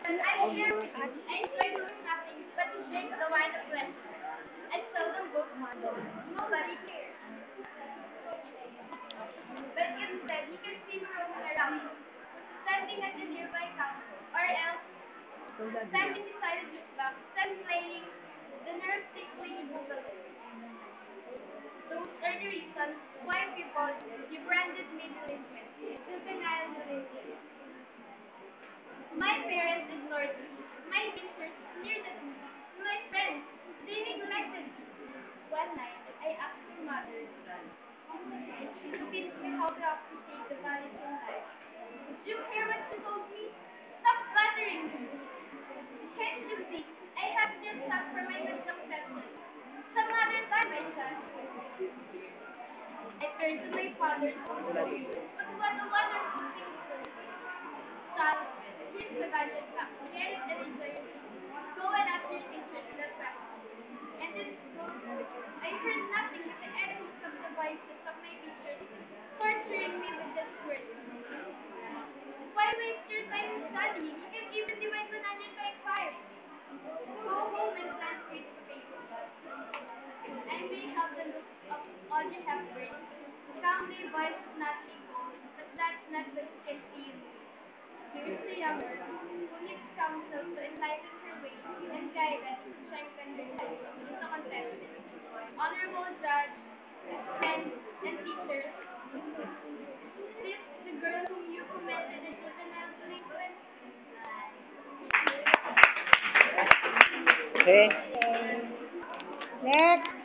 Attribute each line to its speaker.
Speaker 1: I'm here with you. I enjoy doing nothing but to drink the wine of pleasure. I seldom boast much. Nobody cares. But instead, you can see me roaming around, standing at the nearby counter, or else standing beside a jukebox, then playing the nerve tickling boogaloo. Those are the reasons why people you branded me delinquent, juvenile delinquent. My parents ignored me. My teachers sneered at me. My friends, they neglected me. One night, I asked my mother to teach me how to appreciate the values in life. Did you hear what she told me? Stop flattering me. Can't you see? I have just stuck for my misconception. Some other time, my son. I turned to my father. But what a wonderful thing, sir. Child, here's the gadget back. Get it and enjoy it. Go and ask your teacher that question. And in school, I heard nothing but the echoes of the voices of my teachers torturing me with this word. Why waste your time in studying? You can even divide 100 by 5. Go home and translate the paper. I may have the look of Audrey Hepburn. Calm my voice is not equal, but that's not the safety you need. Here's the young girl who needs counsel to enlighten her way and guidance to strengthen her life. Into contentment. Honorable judge, friends, and teachers, this the girl whom you commended as juvenile delinquent?
Speaker 2: Okay. Next.